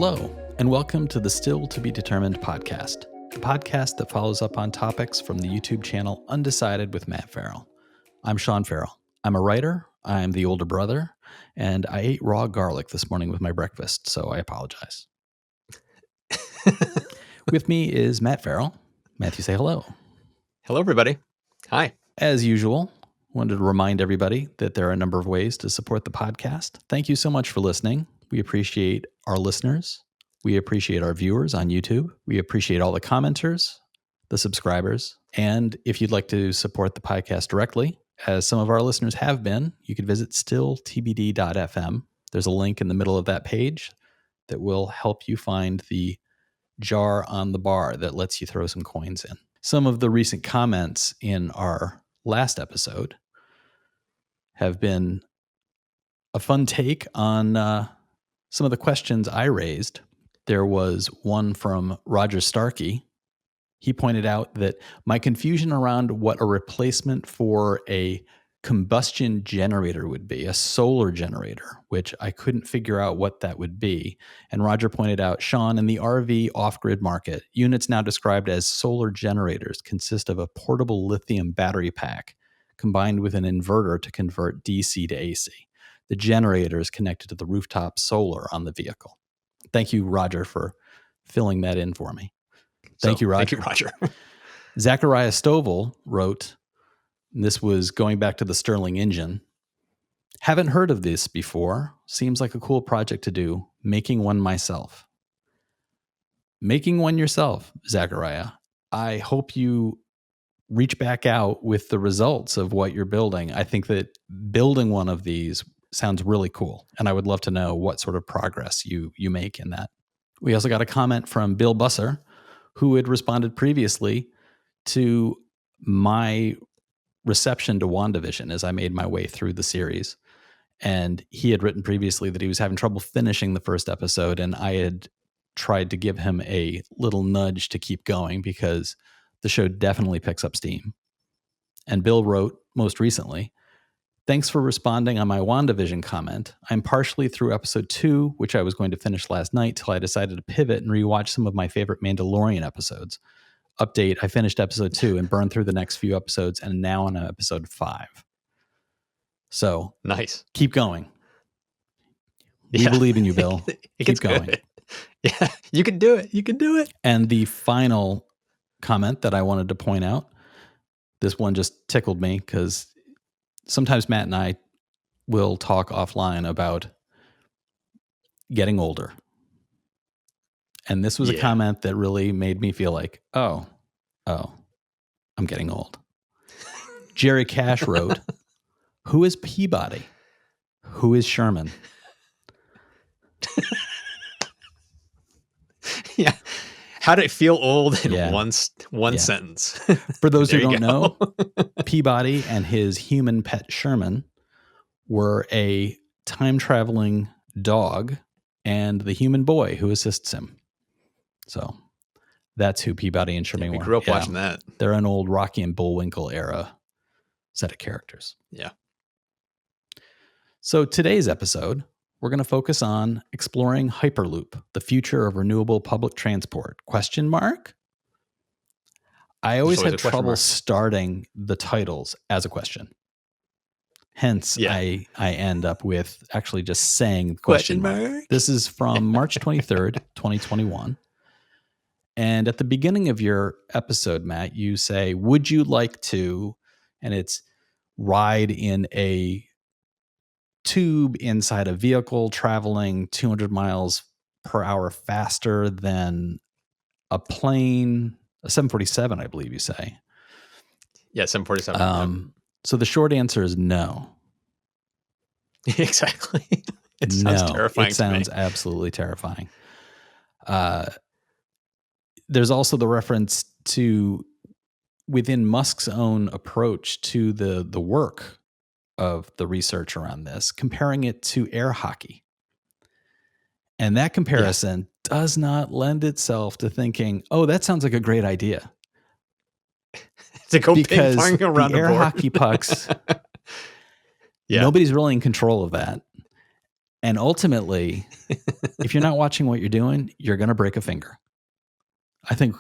Hello, and welcome to the Still to Be Determined podcast, the podcast that follows up on topics from the YouTube channel Undecided with Matt Farrell. I'm Sean Farrell. I'm a writer, I'm the older brother, and I ate raw garlic this morning with my breakfast, so I apologize. With me is Matt Farrell. Matthew, say hello. Hello, everybody. Hi. As usual, wanted to remind everybody that there are a number of ways to support the podcast. Thank you so much for listening. We appreciate our listeners. We appreciate our viewers on YouTube. We appreciate all the commenters, the subscribers. And if you'd like to support the podcast directly, as some of our listeners have been, you could visit stilltbd.fm. There's a link in the middle of that page that will help you find the jar on the bar that lets you throw some coins in. Some of the recent comments in our last episode have been a fun take on some of the questions I raised. There was one from Roger Starkey. He pointed out that my confusion around what a replacement for a combustion generator would be, a solar generator, which I couldn't figure out what that would be. And Roger pointed out, Sean, in the RV off-grid market, units now described as solar generators consist of a portable lithium battery pack combined with an inverter to convert DC to AC. The generator is connected to the rooftop solar on the vehicle. Thank you, Roger, for filling that in for me. Thank you, Roger. Thank you, Roger. Zachariah Stovall wrote, and this was going back to the Stirling engine. Haven't heard of this before. Seems like a cool project to do. Making one myself. Making one yourself, Zachariah. I hope you reach back out with the results of what you're building. I think that building one of these sounds really cool, and I would love to know what sort of progress you make in that. We also got a comment from Bill Busser, who had responded previously to my reception to WandaVision as I made my way through the series. And he had written previously that he was having trouble finishing the first episode, and I had tried to give him a little nudge to keep going because the show definitely picks up steam. And Bill wrote most recently, thanks for responding on my WandaVision comment. I'm partially through episode 2, which I was going to finish last night till I decided to pivot and rewatch some of my favorite Mandalorian episodes. Update, I finished episode 2 and burned through the next few episodes and now on episode 5. So nice. Keep going. We believe in you, Bill. Keep going. Good. Yeah, you can do it. You can do it. And the final comment that I wanted to point out, this one just tickled me because sometimes Matt and I will talk offline about getting older. And this was a comment that really made me feel like, oh, I'm getting old. Jerry Cash wrote, who is Peabody? Who is Sherman? Yeah. How did it feel old in one sentence? For those who don't know, Peabody and his human pet Sherman were a time-traveling dog and the human boy who assists him. So that's who Peabody and Sherman were. We grew up watching that. They're an old Rocky and Bullwinkle era set of characters. Yeah. So today's episode, we're going to focus on exploring Hyperloop, the future of renewable public transport. ? I always had trouble starting the titles as a question. Hence, I end up with actually just saying question mark. This is from March 23rd, 2021. And at the beginning of your episode, Matt, you say, would you like to, and it's ride in a tube inside a vehicle traveling 200 miles per hour faster than a plane, a 747, I believe you say. Yeah, 747. So the short answer is no. Exactly. It sounds terrifying. It sounds absolutely terrifying. There's also the reference to within Musk's own approach to the work of the research around this, comparing it to air hockey. And that comparison does not lend itself to thinking, oh, that sounds like a great idea. To go ping-pong around the air hockey pucks, nobody's really in control of that. And ultimately, if you're not watching what you're doing, you're going to break a finger. I think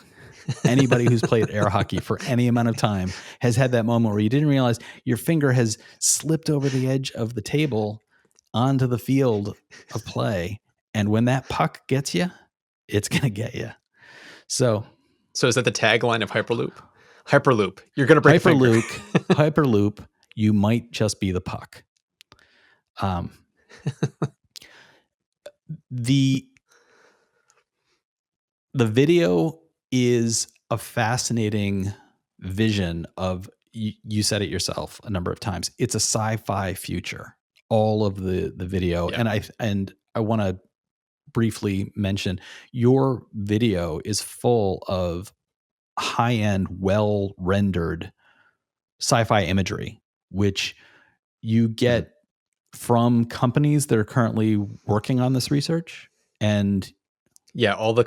anybody who's played air hockey for any amount of time has had that moment where you didn't realize your finger has slipped over the edge of the table onto the field of play. And when that puck gets you, it's going to get you. So is that the tagline of Hyperloop? Hyperloop. You're going to break a finger. Hyperloop. You might just be the puck. The video is a fascinating vision of, you said it yourself a number of times, it's a sci-fi future, all of the video. Yeah. And I want to briefly mention, your video is full of high-end, well-rendered sci-fi imagery, which you get from companies that are currently working on this research. And yeah, all the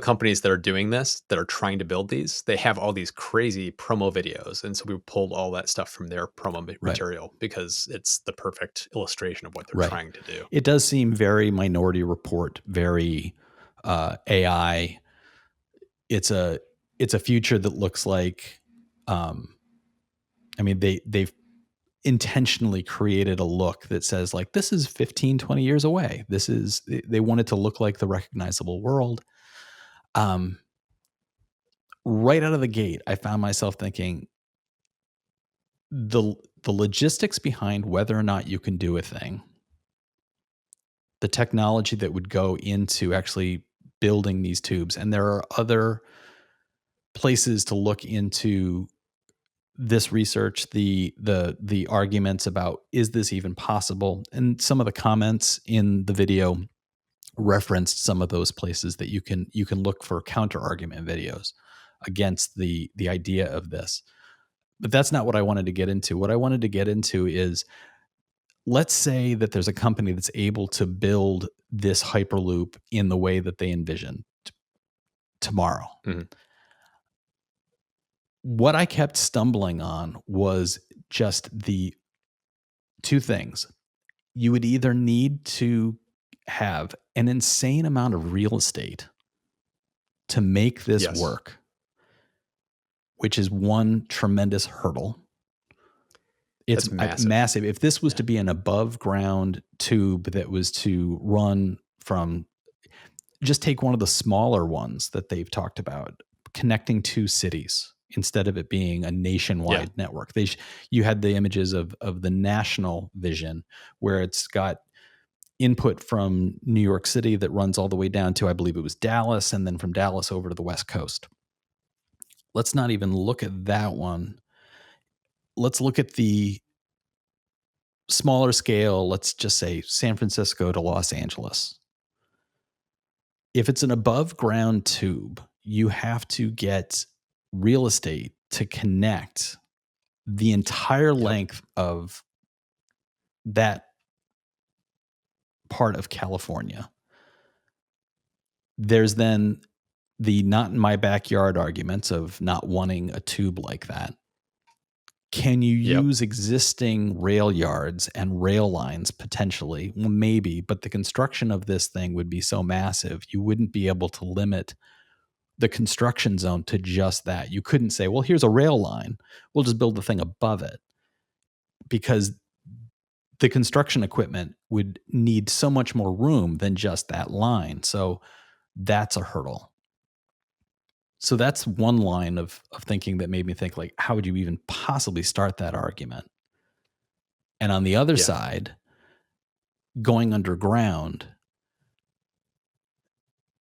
companies that are doing this, that are trying to build these, they have all these crazy promo videos. And so we pulled all that stuff from their promo material because it's the perfect illustration of what they're trying to do. It does seem very Minority Report, very AI. It's a future that looks like, they've intentionally created a look that says, like, this is 15, 20 years away. They want it to look like the recognizable world. Right out of the gate, I found myself thinking, the logistics behind whether or not you can do a thing, the technology that would go into actually building these tubes. And there are other places to look into this research, the arguments about, is this even possible? And some of the comments in the video referenced some of those places that you can look for counter argument videos against the idea of this. But that's not what I wanted to get into. What I wanted to get into is, let's say that there's a company that's able to build this Hyperloop in the way that they envision tomorrow. Mm-hmm. What I kept stumbling on was just the two things. You would either need to have an insane amount of real estate to make this work, which is one tremendous hurdle. It's massive. If this was to be an above ground tube that was to run from, just take one of the smaller ones that they've talked about, connecting two cities instead of it being a nationwide network. You had the images of the national vision, where it's got input from New York City that runs all the way down to, I believe it was Dallas, and then from Dallas over to the West Coast. Let's not even look at that one. Let's look at the smaller scale. Let's just say San Francisco to Los Angeles. If it's an above ground tube, you have to get real estate to connect the entire length of that part of California. There's then the not in my backyard arguments of not wanting a tube like that. Can you use existing rail yards and rail lines potentially? Well, maybe, but the construction of this thing would be so massive, you wouldn't be able to limit the construction zone to just that. You couldn't say, well, here's a rail line, we'll just build the thing above it, because the construction equipment would need so much more room than just that line. So that's a hurdle. So that's one line of thinking that made me think, like, how would you even possibly start that argument? And on the other side, going underground,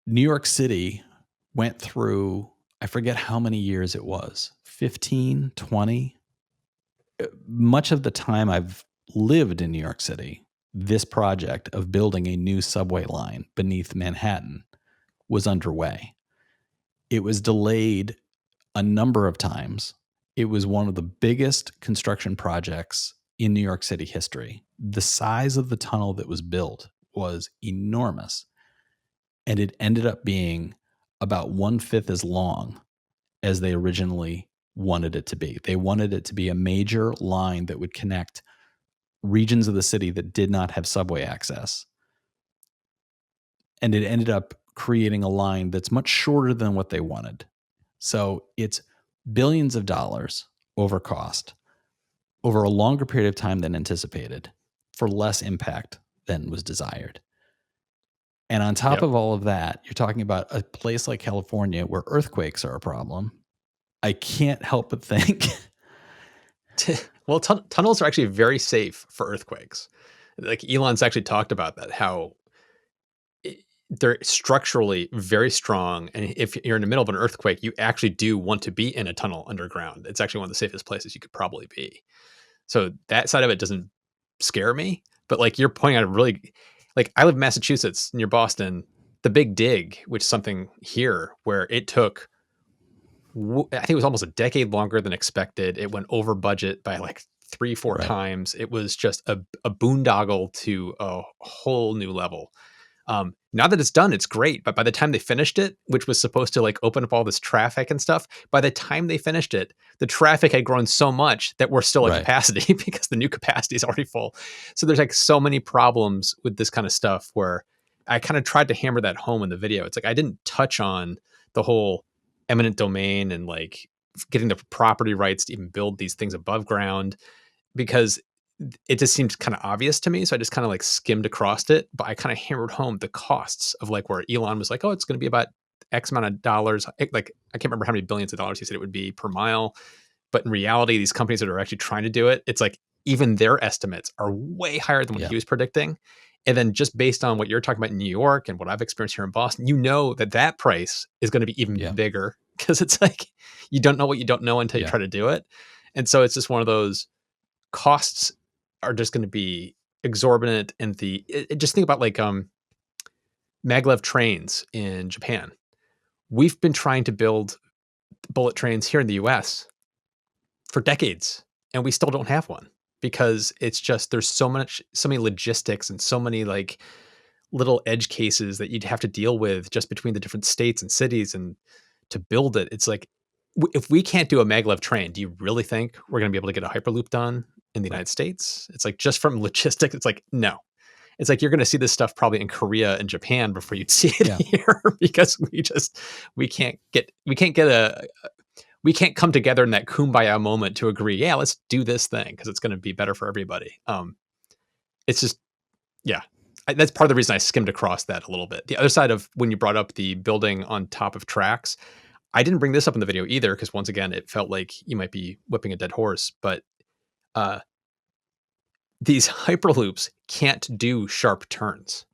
New York City went through, I forget how many years it was, 15, 20. Much of the time I've lived in New York City, this project of building a new subway line beneath Manhattan was underway. It was delayed a number of times. It was one of the biggest construction projects in New York City history. The size of the tunnel that was built was enormous, and it ended up being about 1/5 as long as they originally wanted it to be. They wanted it to be a major line that would connect regions of the city that did not have subway access And it ended up creating a line that's much shorter than what they wanted. So it's billions of dollars over cost over a longer period of time than anticipated for less impact than was desired. And on top of all of that, you're talking about a place like California where earthquakes are a problem. I can't help but think. Well, tunnels are actually very safe for earthquakes. Like Elon's actually talked about that, how they're structurally very strong. And if you're in the middle of an earthquake, you actually do want to be in a tunnel underground. It's actually one of the safest places you could probably be. So that side of it doesn't scare me. But like you're pointing out, really, like I live in Massachusetts near Boston, the Big Dig, which is something here where it took, I think it was almost a decade longer than expected. It went over budget by like 3-4 times. It was just a boondoggle to a whole new level. Now that it's done, it's great. But by the time they finished it, which was supposed to like open up all this traffic and stuff, by the time they finished it, the traffic had grown so much that we're still at capacity because the new capacity is already full. So there's like so many problems with this kind of stuff where I kind of tried to hammer that home in the video. It's like I didn't touch on the whole eminent domain and like getting the property rights to even build these things above ground, because it just seemed kind of obvious to me. So I just kind of like skimmed across it, but I kind of hammered home the costs of like where Elon was like, oh, it's going to be about X amount of dollars. Like, I can't remember how many billions of dollars he said it would be per mile. But in reality, these companies that are actually trying to do it, it's like even their estimates are way higher than what he was predicting. And then just based on what you're talking about in New York and what I've experienced here in Boston, you know that that price is going to be even bigger, because it's like you don't know what you don't know until you try to do it. And so it's just one of those costs are just going to be exorbitant. And just think about like maglev trains in Japan. We've been trying to build bullet trains here in the US for decades, and we still don't have one, because it's just there's so many logistics and so many like little edge cases that you'd have to deal with just between the different states and cities, and to build it, it's like if we can't do a maglev train, do you really think we're going to be able to get a hyperloop done in the United States? It's like, just from logistics, it's like, no. It's like you're going to see this stuff probably in Korea and Japan before you'd see it here, because we can't come together in that kumbaya moment to agree, yeah, let's do this thing because it's going to be better for everybody. It's just, that's part of the reason I skimmed across that a little bit. The other side of when you brought up the building on top of tracks, I didn't bring this up in the video either, because once again, it felt like you might be whipping a dead horse, but these hyperloops can't do sharp turns.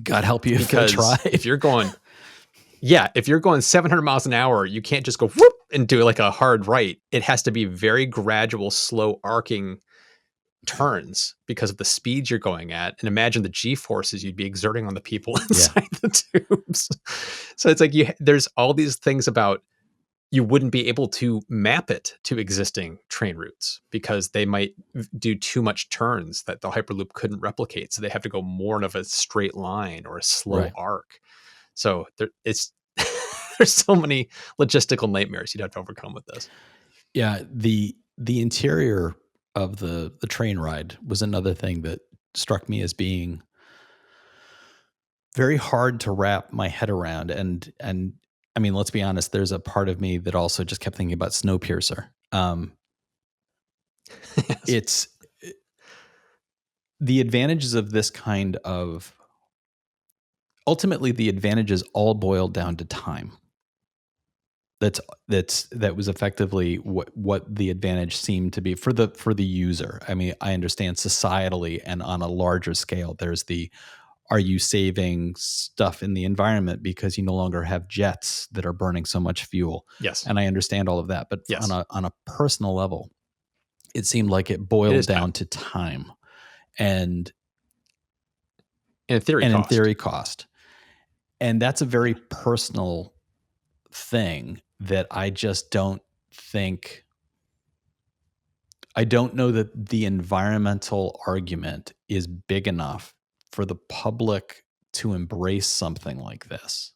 God help you if they try. if you're going 700 miles an hour, you can't just go whoop and do like a hard right. It has to be very gradual, slow arcing turns because of the speed you're going at. And imagine the G-forces you'd be exerting on the people inside the tubes. So it's like there's all these things about you wouldn't be able to map it to existing train routes because they might do too much turns that the Hyperloop couldn't replicate. So they have to go more of a straight line or a slow arc. So there's so many logistical nightmares you'd have to overcome with this. Yeah, the interior of the train ride was another thing that struck me as being very hard to wrap my head around. And I mean, let's be honest, there's a part of me that also just kept thinking about Snowpiercer. It's the advantages of this kind of, ultimately the advantages all boiled down to time. That was effectively what the advantage seemed to be for the user. I mean, I understand societally and on a larger scale, there's are you saving stuff in the environment because you no longer have jets that are burning so much fuel? Yes. And I understand all of that. But on a personal level, it seemed like it boiled down to time and in theory cost. And that's a very personal thing that I just don't think. I don't know that the environmental argument is big enough for the public to embrace something like this,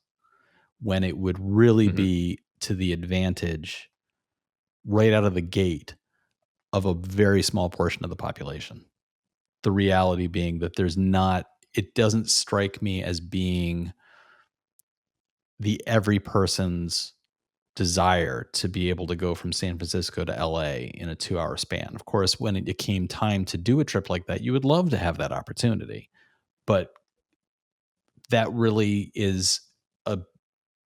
when it would really be to the advantage right out of the gate of a very small portion of the population. The reality being that it doesn't strike me as being every person's desire to be able to go from San Francisco to LA in a 2-hour span. Of course, when it came time to do a trip like that, you would love to have that opportunity. But that really is a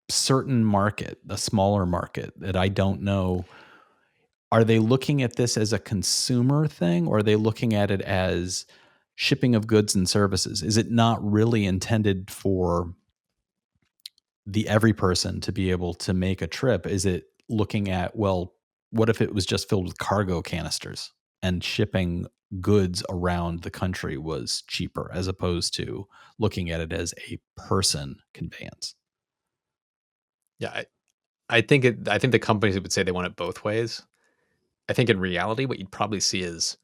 certain market, a smaller market that I don't know. Are they looking at this as a consumer thing, or are they looking at it as shipping of goods and services? Is it not really intended for the every person to be able to make a trip? Is it looking at, well, what if it was just filled with cargo canisters and shipping goods around the country was cheaper, as opposed to looking at it as a person conveyance? Yeah, I think the companies would say they want it both ways. I think in reality, what you'd probably see is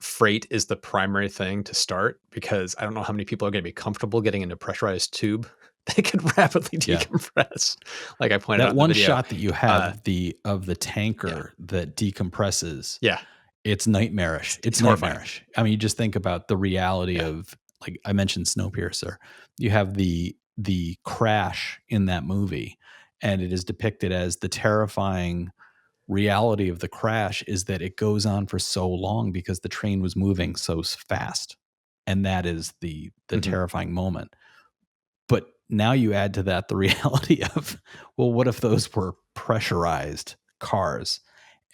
freight is the primary thing to start, because I don't know how many people are going to be comfortable getting in a pressurized tube that could rapidly Yeah. decompress. Like I pointed out That in the one video. shot that you have Uh, of the tanker that decompresses, yeah, it's nightmarish. it's It's horrifying. nightmarish. I mean, you just think about the reality Yeah, of, like I mentioned, Snowpiercer. You have the crash in that movie, and it is depicted as the terrifying reality of the crash is that it goes on for so long because the train was moving so fast, and that is the mhm. terrifying moment. But now you add to that the reality of, well, what if those were pressurized cars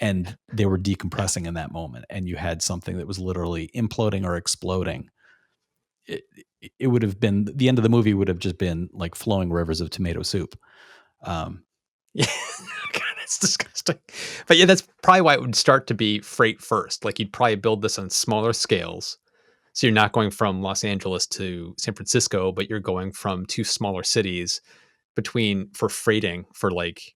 and they were Yeah, decompressing in that moment, and you had something that was literally imploding or exploding? It, it would have been, the end of the movie would have just been like flowing rivers of tomato soup. Um, yeah. God, that's disgusting. But yeah, that's probably why it would start to be freight first. Like you'd probably build this on smaller scales. So you're not going from Los Angeles to San Francisco, but you're going from two smaller cities between for freighting for like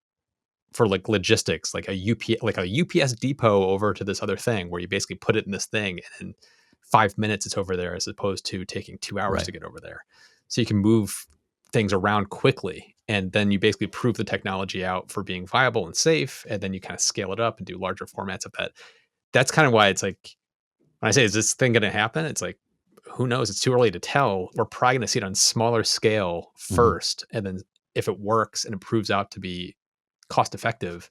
logistics, like a UPS depot over to this other thing where you basically put it in this thing and in 5 minutes it's over there, as opposed to taking 2 hours right. to get over there. So you can move things around quickly, and then you basically prove the technology out for being viable and safe, and then you kind of scale it up and do larger formats of that. That's kind of why it's like, when I say, is this thing going to happen? It's like, who knows? It's too early to tell. We're probably going to see it on smaller scale Mhm. first. And then if it works and it proves out to be cost effective,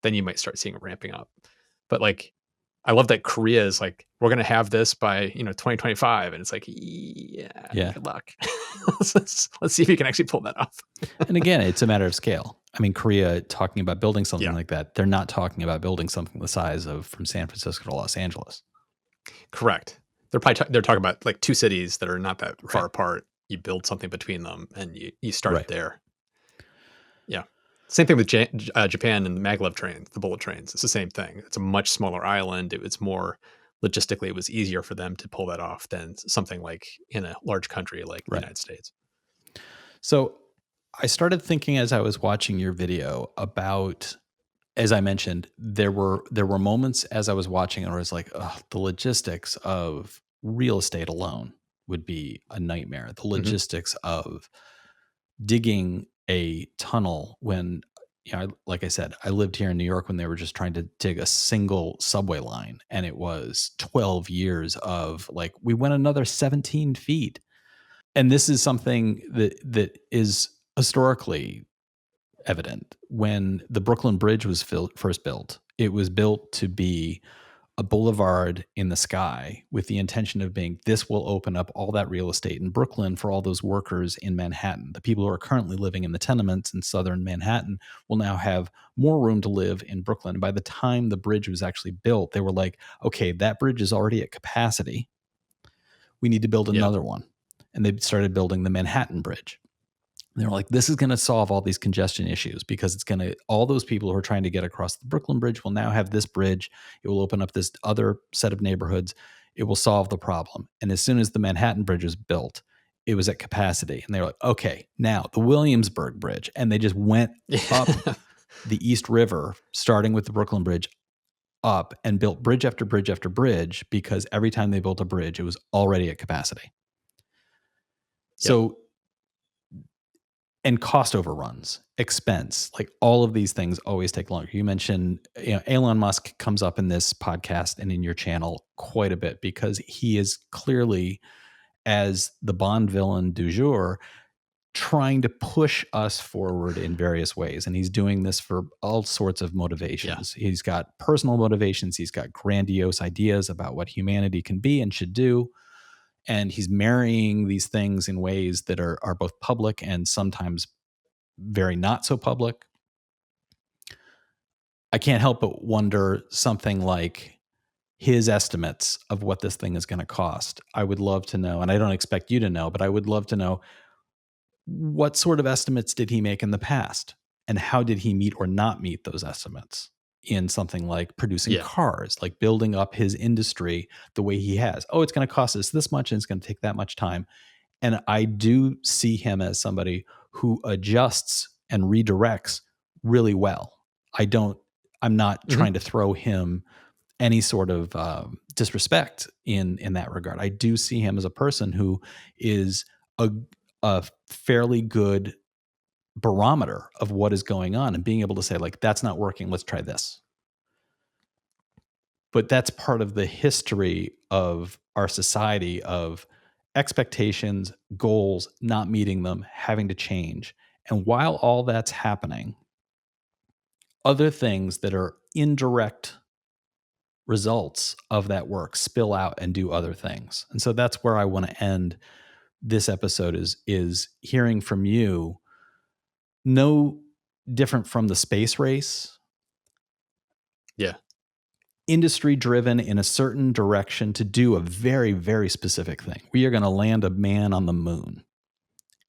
then you might start seeing it ramping up. But like, I love that Korea is like, we're going to have this by, 2025. And it's like, yeah, Yeah. good luck. Let's see if you can actually pull that off. And again, it's a matter of scale. I mean, Korea talking about building something Yeah, like that, they're not talking about building something the size of from San Francisco to Los Angeles. correct. They're talking about like two cities that are not that far Right. apart. You build something between them and you start it Right. there. Yeah. Same thing with Japan and the maglev trains, the bullet trains. It's the same thing. It's a much smaller island. It was more logistically, it was easier for them to pull that off than something like in a large country like the Right. United States. So I started thinking as I was watching your video about, as I mentioned, there were moments as I was watching it where I was like, oh, the logistics of real estate alone would be a nightmare. The Hmm. logistics of digging a tunnel when, like I said, I lived here in New York when they were just trying to dig a single subway line, and it was 12 years of like, we went another 17 feet. And this is something that is historically evident. When the Brooklyn Bridge was first built, it was built to be a boulevard in the sky with the intention of being, this will open up all that real estate in Brooklyn for all those workers in Manhattan. The people who are currently living in the tenements in southern Manhattan will now have more room to live in Brooklyn. By the time the bridge was actually built, they were like, okay, that bridge is already at capacity. We need to build Yeah. another one. And they started building the Manhattan Bridge. They were like, this is going to solve all these congestion issues, because it's going to, all those people who are trying to get across the Brooklyn Bridge will now have this bridge. It will open up this other set of neighborhoods. It will solve the problem. And as soon as the Manhattan Bridge was built, it was at capacity. And they were like, okay, now the Williamsburg Bridge. And they just went up Yeah. the East River, starting with the Brooklyn Bridge, up and built bridge after bridge after bridge, because every time they built a bridge, it was already at capacity. Yep. So, and cost overruns, expense, like all of these things always take longer. You mentioned, Elon Musk comes up in this podcast and in your channel quite a bit, because he is clearly, as the Bond villain du jour, trying to push us forward in various ways. And he's doing this for all sorts of motivations. He's got personal motivations. He's got grandiose ideas about what humanity can be and should do. And he's marrying these things in ways that are both public and sometimes very not so public. I can't help but wonder something like his estimates of what this thing is going to cost. I would love to know, and I don't expect you to know, but I would love to know, what sort of estimates did he make in the past? And how did he meet or not meet those estimates in something like producing cars, like building up his industry the way he has? Oh, it's going to cost us this much and it's going to take that much time. And I do see him as somebody who adjusts and redirects really well. I'm not trying to throw him any sort of disrespect in that regard. I do see him as a person who is a fairly good barometer of what is going on and being able to say, like, that's not working, let's try this. But that's part of the history of our society, of expectations, goals, not meeting them, having to change. And while all that's happening, other things that are indirect results of that work spill out and do other things. And so that's where I want to end this episode, is hearing from you, no different from the space race. Yeah. Industry driven in a certain direction to do a very, very specific thing. We are going to land a man on the moon.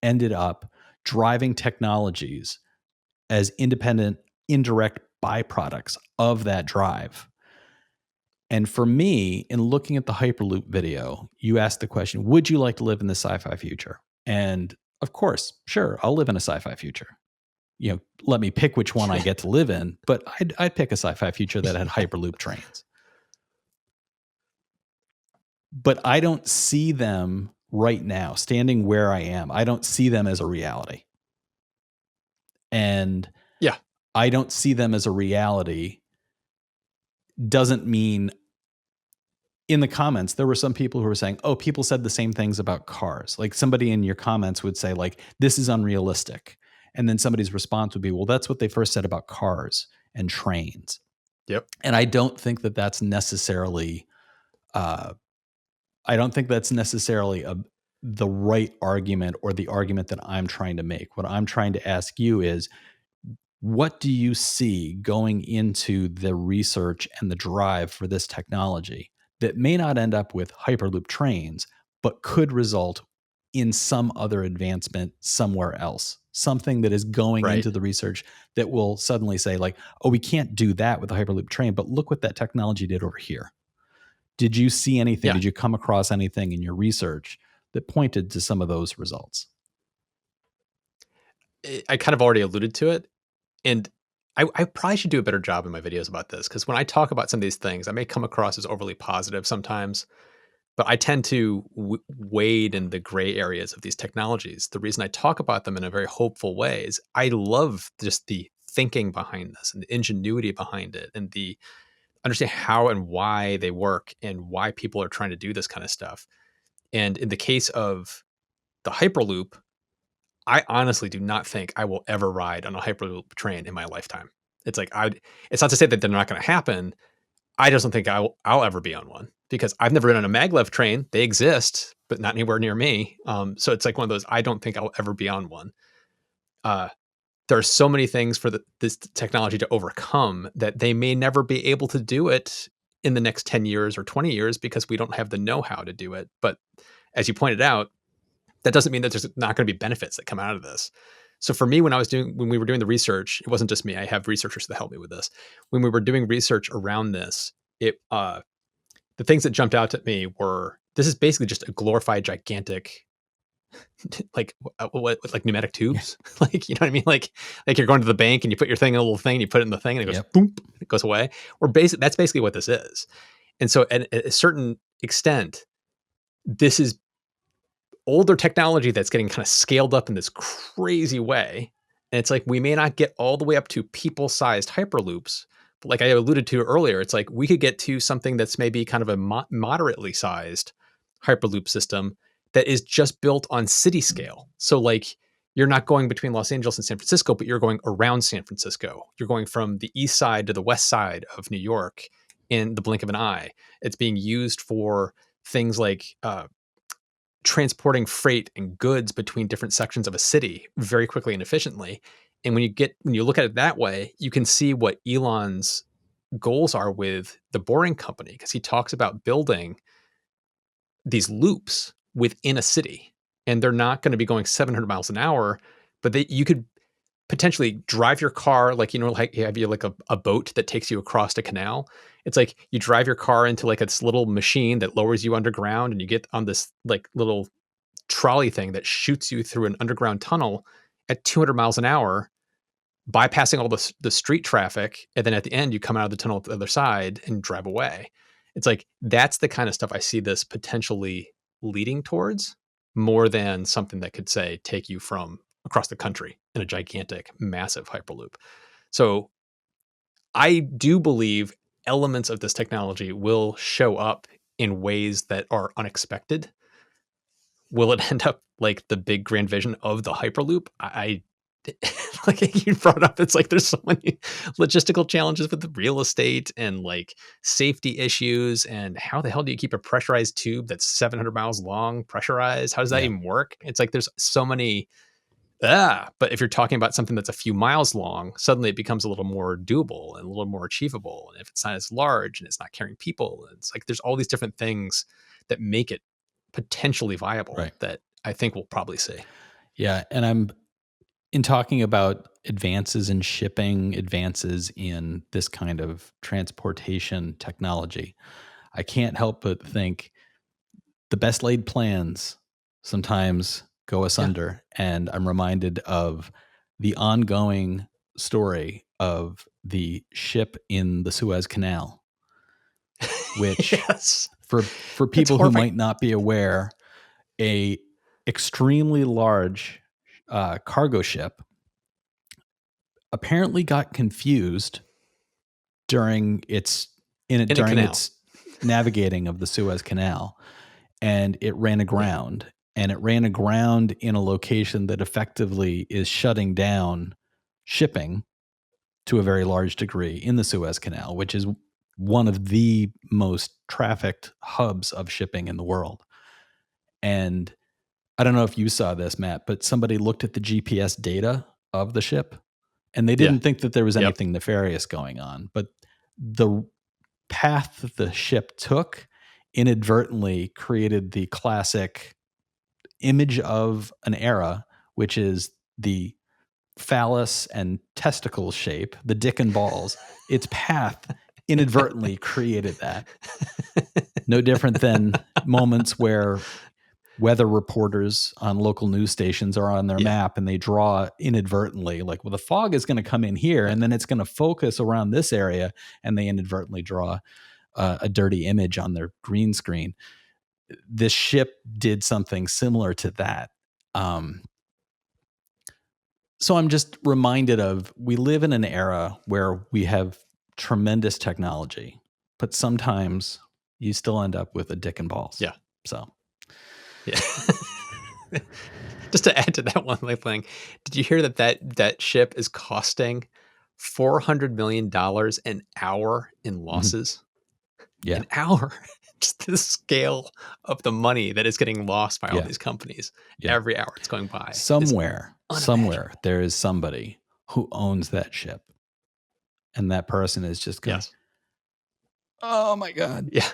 Ended up driving technologies as independent, indirect byproducts of that drive. And for me, in looking at the Hyperloop video, you asked the question, would you like to live in the sci-fi future? And of course, sure, I'll live in a sci-fi future. Let me pick which one I get to live in, but I'd pick a sci-fi future that had Hyperloop trains. But I don't see them right now, standing where I am. I don't see them as a reality. And I don't see them as a reality doesn't mean, in the comments, there were some people who were saying, oh, people said the same things about cars. Like somebody in your comments would say, like, this is unrealistic. And then somebody's response would be, well, that's what they first said about cars and trains. Yep. And I don't think that that's necessarily, the right argument or the argument that I'm trying to make. What I'm trying to ask you is, what do you see going into the research and the drive for this technology that may not end up with Hyperloop trains, but could result in some other advancement somewhere else? Something that is going into the research that will suddenly say, like, oh, we can't do that with the Hyperloop train, but look what that technology did over here. Did you see anything? Did you come across anything in your research that pointed to some of those results? I kind of already alluded to it. And I probably should do a better job in my videos about this, because when I talk about some of these things, I may come across as overly positive sometimes, but I tend to wade in the gray areas of these technologies. The reason I talk about them in a very hopeful way is I love just the thinking behind this and the ingenuity behind it and the understand how and why they work and why people are trying to do this kind of stuff. And in the case of the Hyperloop, I honestly do not think I will ever ride on a Hyperloop train in my lifetime. It's like, it's not to say that they're not going to happen. I just don't think I'll ever be on one, because I've never been on a maglev train. They exist, but not anywhere near me. So it's like one of those, I don't think I'll ever be on one. There are so many things for this technology to overcome that they may never be able to do it in the next 10 years or 20 years because we don't have the know-how to do it. But as you pointed out, that doesn't mean that there's not going to be benefits that come out of this. So for me, when we were doing the research, it wasn't just me. I have researchers that help me with this. When we were doing research around this, the things that jumped out at me were, this is basically just a glorified gigantic, like pneumatic tubes. Like, you know what I mean? Like you're going to the bank and you put your thing in a little thing and you put it in the thing and it goes boom, it goes away. That's basically what this is. And so at a certain extent, this is older technology that's getting kind of scaled up in this crazy way. And it's like, we may not get all the way up to people-sized hyperloops, but like I alluded to earlier, it's like we could get to something that's maybe kind of a moderately sized hyperloop system that is just built on city scale. So like you're not going between Los Angeles and San Francisco, but you're going around San Francisco. You're going from the east side to the west side of New York in the blink of an eye. It's being used for things like transporting freight and goods between different sections of a city very quickly and efficiently. And when you look at it that way, you can see what Elon's goals are with the Boring Company, because he talks about building these loops within a city, and they're not going to be going 700 miles an hour, but you could potentially drive your car, like, like you have like a boat that takes you across a canal. It's like you drive your car into like this little machine that lowers you underground, and you get on this like little trolley thing that shoots you through an underground tunnel at 200 miles an hour, bypassing all the street traffic. And then at the end, you come out of the tunnel at the other side and drive away. It's like, that's the kind of stuff I see this potentially leading towards, more than something that could, say, take you from across the country in a gigantic, massive Hyperloop. So I do believe elements of this technology will show up in ways that are unexpected. Will it end up like the big grand vision of the Hyperloop? I like you brought up, it's like there's so many logistical challenges with the real estate and like safety issues, and how the hell do you keep a pressurized tube that's 700 miles long pressurized? How does that even work? It's like there's so many but if you're talking about something that's a few miles long, suddenly it becomes a little more doable and a little more achievable. And if it's not as large and it's not carrying people, it's like there's all these different things that make it potentially viable, that I think we'll probably see. Yeah, and in talking about advances in shipping, advances in this kind of transportation technology, I can't help but think the best laid plans sometimes go asunder. And I'm reminded of the ongoing story of the ship in the Suez Canal, which for people who might not be aware, a extremely large cargo ship apparently got confused during its navigating of the Suez Canal, and it ran aground. And it ran aground in a location that effectively is shutting down shipping to a very large degree in the Suez Canal, which is one of the most trafficked hubs of shipping in the world. And I don't know if you saw this, Matt, but somebody looked at the GPS data of the ship, and they didn't think that there was anything nefarious going on. But the path that the ship took inadvertently created the classic image of an era, which is the phallus and testicle shape, the dick and balls. Its path inadvertently created that. No different than moments where weather reporters on local news stations are on their map and they draw inadvertently, like, well, the fog is going to come in here and then it's going to focus around this area, and they inadvertently draw a dirty image on their green screen. This ship did something similar to that. So I'm just reminded of, we live in an era where we have tremendous technology, but sometimes you still end up with a dick and balls. Yeah. So, yeah. Just to add to that one little thing, did you hear that ship is costing $400 million an hour in losses? Yeah. An hour. Just the scale of the money that is getting lost by all these companies every hour it's going by. Somewhere there is somebody who owns that ship, and that person is just going, oh my God. Yeah.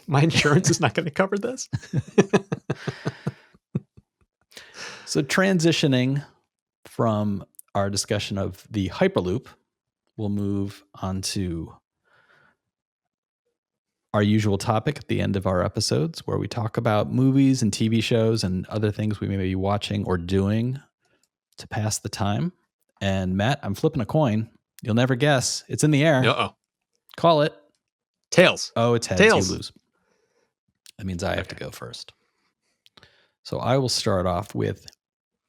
My insurance is not going to cover this. So transitioning from our discussion of the Hyperloop, we'll move on to our usual topic at the end of our episodes, where we talk about movies and TV shows and other things we may be watching or doing to pass the time. And Matt, I'm flipping a coin. You'll never guess. It's in the air. Uh-oh. Call it. Tails. Oh, it's heads. Tails. You lose. That means I have to go first. So I will start off with,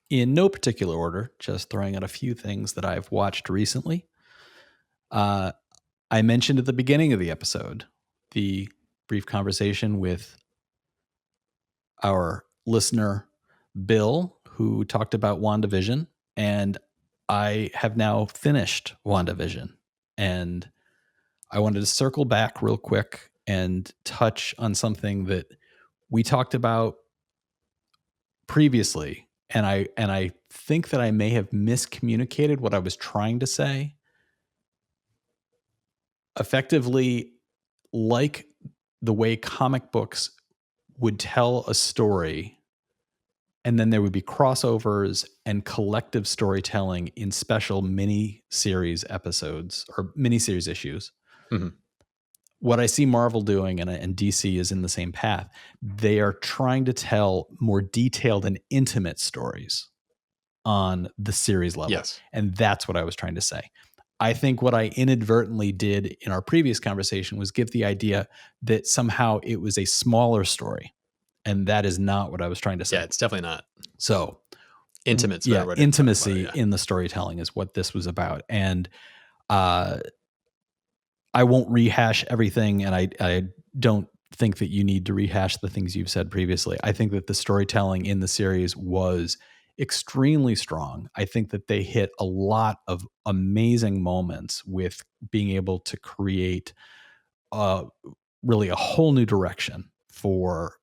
in no particular order, just throwing out a few things that I've watched recently. I mentioned at the beginning of the episode the brief conversation with our listener, Bill, who talked about WandaVision, and I have now finished WandaVision. And I wanted to circle back real quick and touch on something that we talked about previously. And I think that I may have miscommunicated what I was trying to say. Effectively, like the way comic books would tell a story, and then there would be crossovers and collective storytelling in special mini-series episodes or mini-series issues. Mm-hmm. What I see Marvel doing, and DC is in the same path, they are trying to tell more detailed and intimate stories on the series level. Yes. And that's what I was trying to say. I think what I inadvertently did in our previous conversation was give the idea that somehow it was a smaller story. And that is not what I was trying to say. Yeah, it's definitely not. So intimacy, intimacy in the storytelling is what this was about. And I won't rehash everything, and I don't think that you need to rehash the things you've said previously. I think that the storytelling in the series was extremely strong. I think that they hit a lot of amazing moments with being able to create really a whole new direction for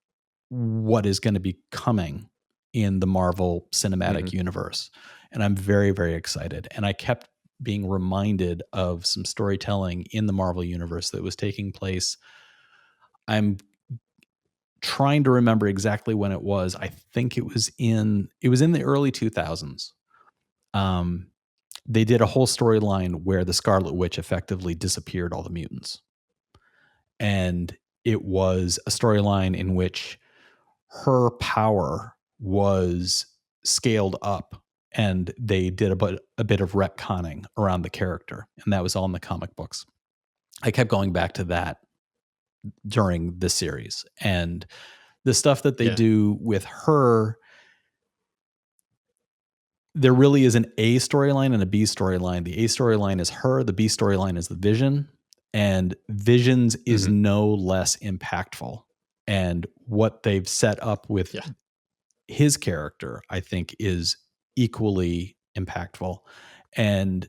what is going to be coming in the Marvel Cinematic Universe. And I'm very, very excited. And I kept being reminded of some storytelling in the Marvel Universe that was taking place. I'm trying to remember exactly when it was. I think it was in the early 2000s. They did a whole storyline where the Scarlet Witch effectively disappeared all the mutants. And it was a storyline in which her power was scaled up, and they did a bit of retconning around the character, and that was all in the comic books. I kept going back to that during this series, and the stuff that they do with her, there really is an A storyline and a B storyline. The A storyline is her, the B storyline is the Vision, and Vision's is no less impactful. And what they've set up with his character, I think, is equally impactful. And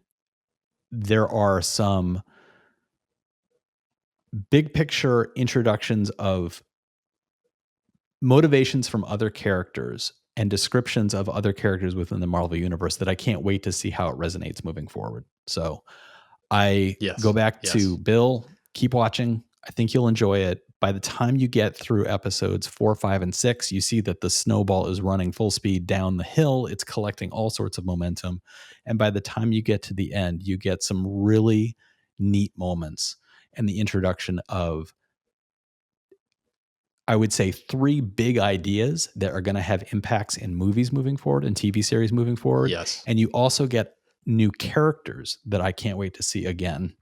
there are some big picture introductions of motivations from other characters and descriptions of other characters within the Marvel Universe that I can't wait to see how it resonates moving forward. So I go back to Bill, keep watching. I think you'll enjoy it. By the time you get through episodes 4, 5, and 6, you see that the snowball is running full speed down the hill. It's collecting all sorts of momentum. And by the time you get to the end, you get some really neat moments and the introduction of, I would say, 3 big ideas that are going to have impacts in movies moving forward and TV series moving forward. Yes. And you also get new characters that I can't wait to see again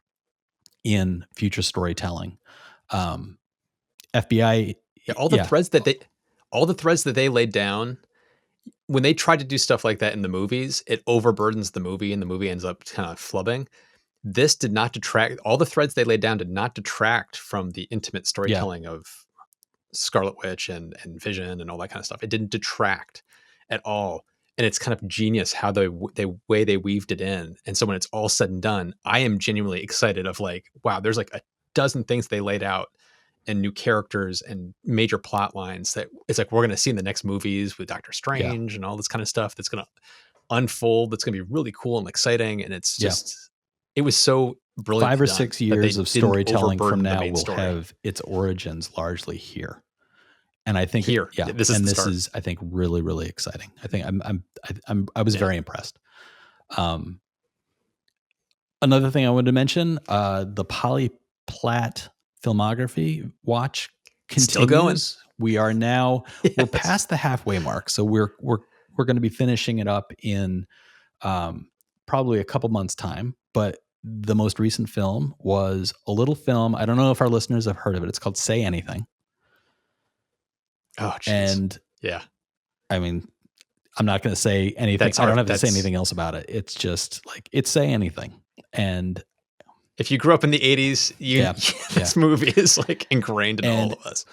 in future storytelling. FBI. Yeah, all the threads that they laid down when they tried to do stuff like that in the movies, it overburdens the movie and the movie ends up kind of flubbing. This did not detract. All the threads they laid down did not detract from the intimate storytelling of Scarlet Witch and Vision and all that kind of stuff. It didn't detract at all. And it's kind of genius how the way they weaved it in. And so when it's all said and done, I am genuinely excited of like, wow, there's like a dozen things they laid out and new characters and major plot lines that it's like we're going to see in the next movies with Doctor Strange and all this kind of stuff that's going to unfold. That's going to be really cool and exciting. And it's just, it was so brilliant. 5 or 6 years of storytelling from now will have its origins largely here. And I think this is I think really, really exciting. I think I was very impressed. Another thing I wanted to mention, the Polyplat filmography watch continues. Still going. We are now we're past the halfway mark, so we're going to be finishing it up in probably a couple months' time. But the most recent film was a little film. I don't know if our listeners have heard of it. It's called Say Anything. Oh, geez. And I mean, I'm not going to say anything. I don't have to say anything else about it. It's just like it's Say Anything. And if you grew up in the 80s, this movie is like ingrained in all of us.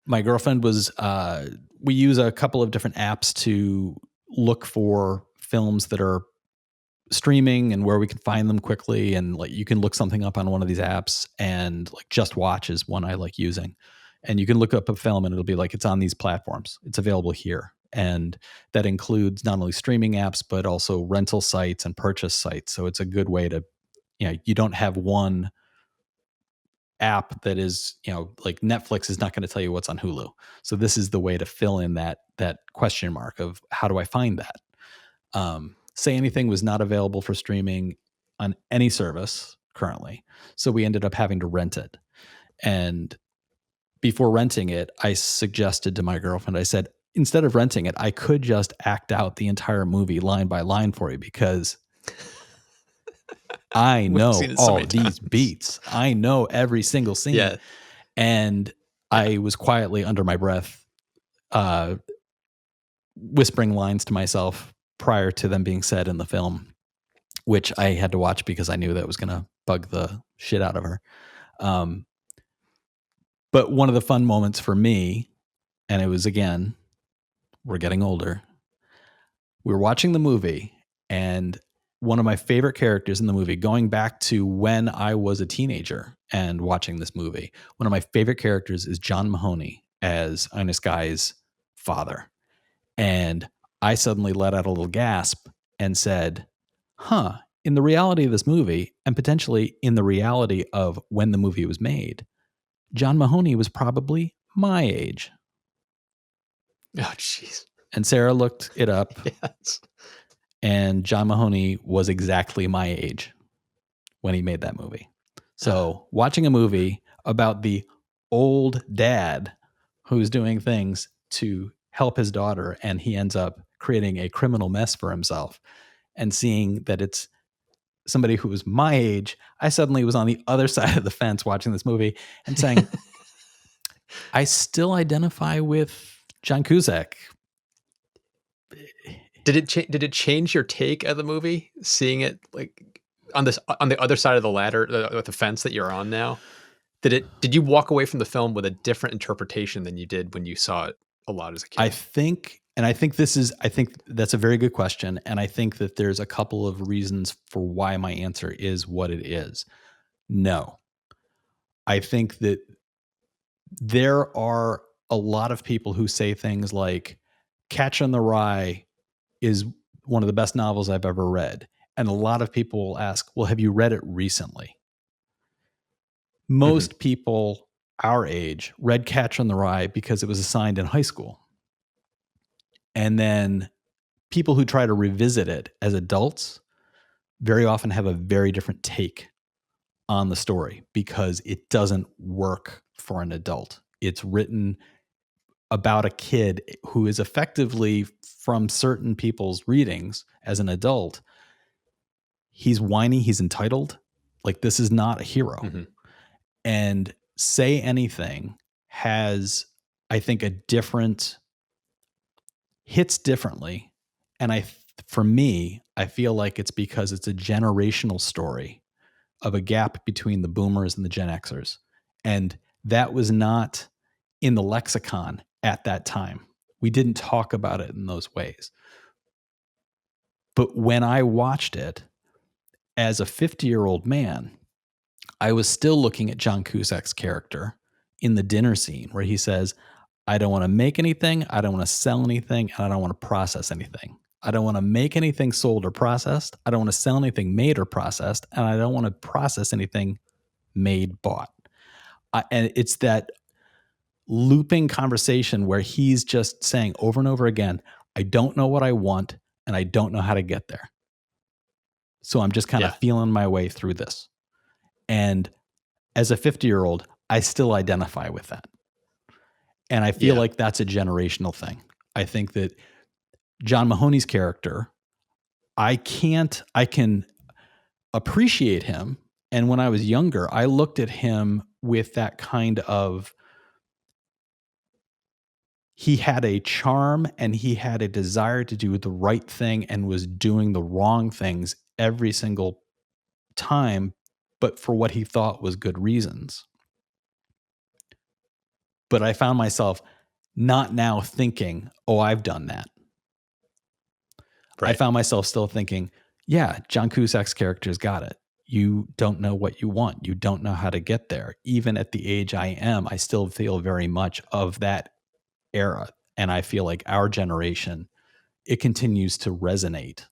my girlfriend was, we use a couple of different apps to look for films that are streaming and where we can find them quickly. And like, you can look something up on one of these apps, and like Just Watch is one I like using. And you can look up a film and it'll be like, it's on these platforms. It's available here. And that includes not only streaming apps, but also rental sites and purchase sites. So it's a good way to, you don't have one app that is, like Netflix is not going to tell you what's on Hulu. So this is the way to fill in that question mark of how do I find that? Say Anything was not available for streaming on any service currently. So we ended up having to rent it. And before renting it, I suggested to my girlfriend, I said, instead of renting it, I could just act out the entire movie line by line for you, because I We've know seen it so all many these times. beats. I know every single scene. Yeah. And I was quietly under my breath, whispering lines to myself prior to them being said in the film, which I had to watch because I knew that was going to bug the shit out of her. But one of the fun moments for me, and it was, again, we're getting older. We were watching the movie, and one of my favorite characters in the movie, going back to when I was a teenager and watching this movie, one of my favorite characters is John Mahoney as Ines Guy's father. And I suddenly let out a little gasp and said, in the reality of this movie, and potentially in the reality of when the movie was made, John Mahoney was probably my age. Oh, jeez. And Sarah looked it up. Yes. And John Mahoney was exactly my age when he made that movie. So watching a movie about the old dad who's doing things to help his daughter, and he ends up creating a criminal mess for himself, and seeing that it's somebody who was my age, I suddenly was on the other side of the fence watching this movie and saying, I still identify with John Cusack. Did it change your take of the movie, seeing it like on the other side of the ladder, the fence that you're on now? Did you walk away from the film with a different interpretation than you did when you saw it a lot as a I kid? think that's a very good question. And I think that there's a couple of reasons for why my answer is what it is. No. I think that there are a lot of people who say things like Catch in the Rye is one of the best novels I've ever read. And a lot of people will ask, well, have you read it recently? Most people our age read Catch in the Rye because it was assigned in high school. And then people who try to revisit it as adults very often have a very different take on the story because it doesn't work for an adult. It's written about a kid who is effectively, from certain people's readings as an adult, he's whiny, he's entitled. Like, this is not a hero. And Say Anything has, I think, hits differently. And for me, I feel like it's because it's a generational story of a gap between the boomers and the Gen Xers. And that was not in the lexicon at that time. We didn't talk about it in those ways. But when I watched it as a 50-year-old man, I was still looking at John Cusack's character in the dinner scene where he says, I don't want to make anything, I don't want to sell anything, and I don't want to process anything. I don't want to make anything sold or processed. I don't want to sell anything made or processed. And I don't want to process anything made, bought. And it's that looping conversation where he's just saying over and over again, I don't know what I want and I don't know how to get there. So I'm just kind of feeling my way through this. And as a 50-year-old, I still identify with that. And I feel like that's a generational thing. I think that John Mahoney's character, I can appreciate him. And when I was younger, I looked at him with that kind of, he had a charm and he had a desire to do the right thing and was doing the wrong things every single time, but for what he thought was good reasons. But I found myself not now thinking, oh, I've done that. Right. I found myself still thinking, yeah, John Cusack's character's got it. You don't know what you want. You don't know how to get there. Even at the age I am, I still feel very much of that era. And I feel like our generation, it continues to resonate.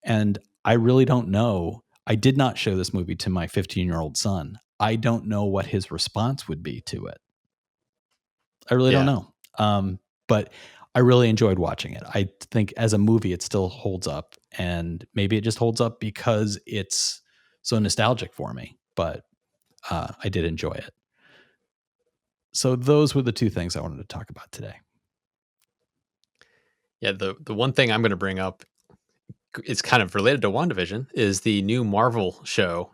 And I really don't know. I did not show this movie to my 15-year-old son. I don't know what his response would be to it. I really don't know. But I really enjoyed watching it. I think as a movie, it still holds up, and maybe it just holds up because it's so nostalgic for me, but I did enjoy it. So those were the two things I wanted to talk about today. Yeah, the one thing I'm going to bring up, it's kind of related to WandaVision, is the new Marvel show.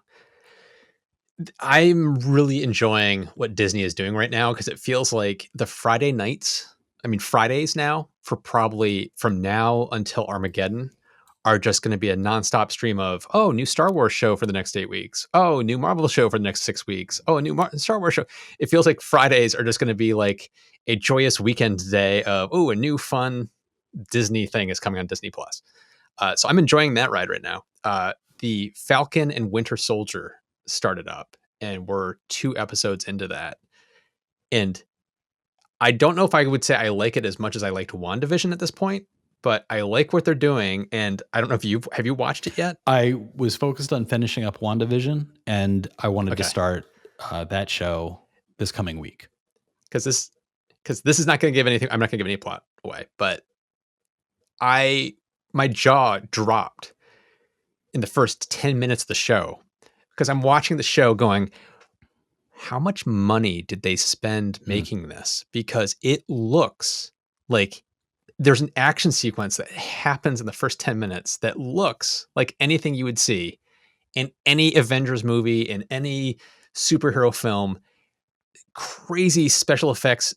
I'm really enjoying what Disney is doing right now because it feels like the Friday nights, I mean, Fridays now, for probably from now until Armageddon, are just going to be a nonstop stream of, oh, new Star Wars show for the next 8 weeks. Oh, new Marvel show for the next 6 weeks. Oh, a new Star Wars show. It feels like Fridays are just going to be like a joyous weekend day of, oh, a new fun Disney thing is coming on Disney Plus. So I'm enjoying that ride right now. The Falcon and Winter Soldier started up, and we're 2 episodes into that. And I don't know if I would say I like it as much as I liked WandaVision at this point, but I like what they're doing. And I don't know if have you watched it yet? I was focused on finishing up WandaVision, and I wanted to start that show this coming week. Because this is not going to give anything. I'm not going to give any plot away, but my jaw dropped in the first 10 minutes of the show because I'm watching the show going, how much money did they spend making this? Because it looks like there's an action sequence that happens in the first 10 minutes that looks like anything you would see in any Avengers movie, in any superhero film. Crazy special effects,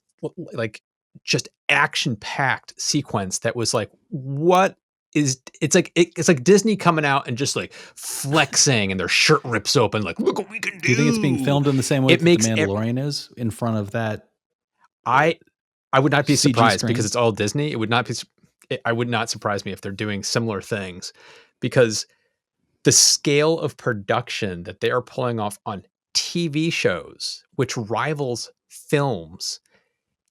like just action-packed sequence that was like, what is it's like Disney coming out and just like flexing and their shirt rips open like, look what we can do. Do you think it's being filmed in the same way that The Mandalorian is in front of that? I would not be CG surprised screen? because it's all Disney. I would not surprise me if they're doing similar things, because the scale of production that they are pulling off on TV shows, which rivals films,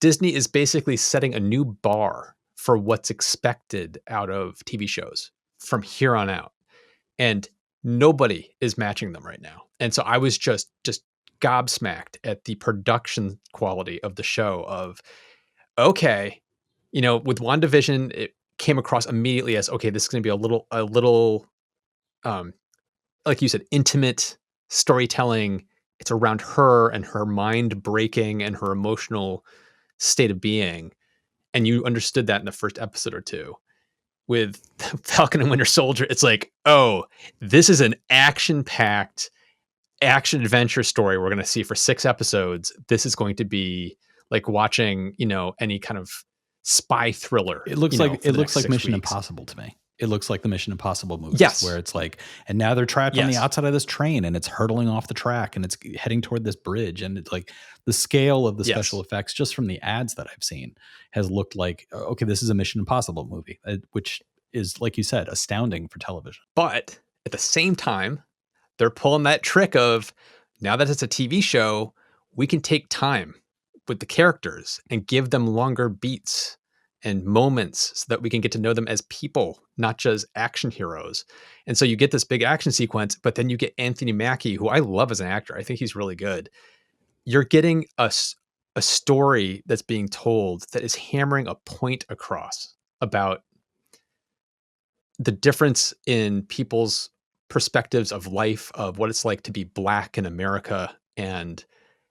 Disney is basically setting a new bar for what's expected out of TV shows from here on out. And nobody is matching them right now. And so I was just gobsmacked at the production quality of the show of, okay, with WandaVision, it came across immediately as, okay, this is going to be a little, like you said, intimate storytelling. It's around her and her mind breaking and her emotional state of being. And you understood that in the first episode or two. With Falcon and Winter Soldier, it's like, oh, this is an action-packed action adventure story we're going to see for 6 episodes. This is going to be like watching, any kind of spy thriller. It looks like Mission Impossible to me. It looks like the Mission Impossible movies, yes, where it's like, and now they're trapped on the outside of this train, and it's hurtling off the track, and it's heading toward this bridge, and it's like the scale of the special effects, just from the ads that I've seen, has looked like, okay, this is a Mission Impossible movie, which is, like you said, astounding for television. But at the same time, they're pulling that trick of, now that it's a TV show, we can take time with the characters and give them longer beats and moments so that we can get to know them as people, not just action heroes. And so you get this big action sequence, but then you get Anthony Mackie, who I love as an actor. I think he's really good. You're getting a story that's being told that is hammering a point across about the difference in people's perspectives of life, of what it's like to be Black in America, and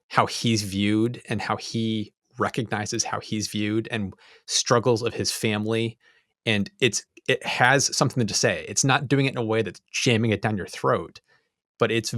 how he's viewed and how he recognizes how he's viewed, and struggles of his family. And it has something to say. It's not doing it in a way that's jamming it down your throat, but it's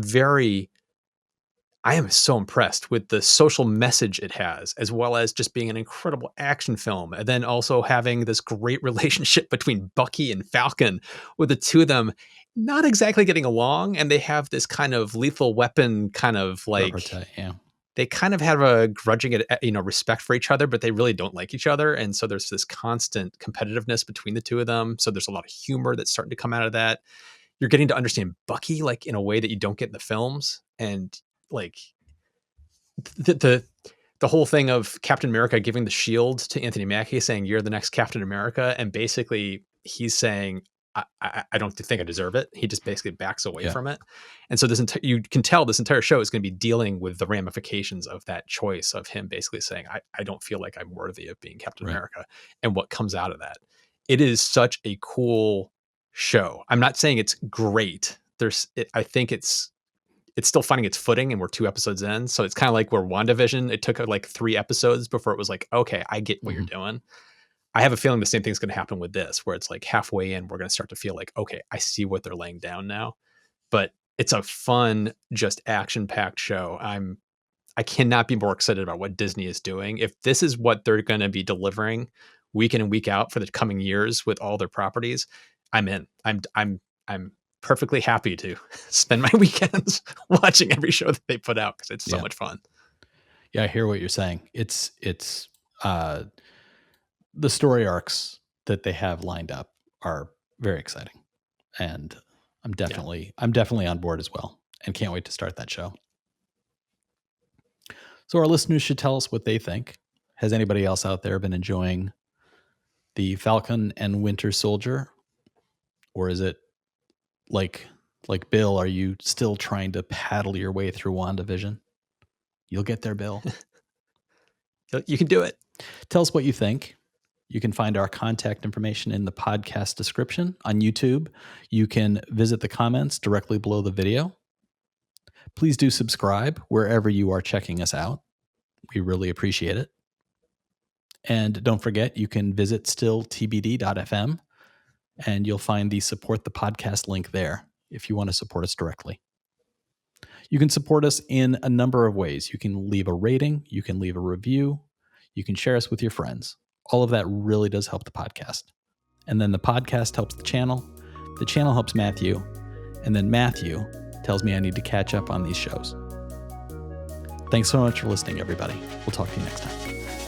I am so impressed with the social message it has, as well as just being an incredible action film. And then also having this great relationship between Bucky and Falcon, with the two of them not exactly getting along. And they have this kind of lethal weapon kind of like, yeah. they kind of have a grudging, respect for each other, but they really don't like each other. And so there's this constant competitiveness between the two of them. So there's a lot of humor that's starting to come out of that. You're getting to understand Bucky like in a way that you don't get in the films. And like the whole thing of Captain America giving the shield to Anthony Mackie, saying, "You're the next Captain America." And basically he's saying, I don't think I deserve it. He just basically backs away from it. And so you can tell this entire show is going to be dealing with the ramifications of that choice of him basically saying, I don't feel like I'm worthy of being Captain America, and what comes out of that. It is such a cool show. I'm not saying it's great. I think it's still finding its footing, and we're 2 episodes in. So it's kind of like where WandaVision, it took like 3 episodes before it was like, okay, I get what you're doing. I have a feeling the same thing's going to happen with this, where it's like halfway in, we're going to start to feel like, okay, I see what they're laying down now. But it's a fun, just action-packed show. I cannot be more excited about what Disney is doing. If this is what they're going to be delivering week in and week out for the coming years with all their properties, I'm in. I'm perfectly happy to spend my weekends watching every show that they put out because it's so much fun. Yeah, I hear what you're saying. It's the story arcs that they have lined up are very exciting, and I'm definitely on board as well, and can't wait to start that show. So our listeners should tell us what they think. Has anybody else out there been enjoying the Falcon and Winter Soldier, or is it like Bill? Are you still trying to paddle your way through WandaVision? You'll get there, Bill. You can do it. Tell us what you think. You can find our contact information in the podcast description on YouTube. You can visit the comments directly below the video. Please do subscribe wherever you are checking us out. We really appreciate it. And don't forget, you can visit stilltbd.fm and you'll find the support the podcast link there if you want to support us directly. You can support us in a number of ways. You can leave a rating, you can leave a review, you can share us with your friends. All of that really does help the podcast. And then the podcast helps the channel helps Matthew, and then Matthew tells me I need to catch up on these shows. Thanks so much for listening, everybody. We'll talk to you next time.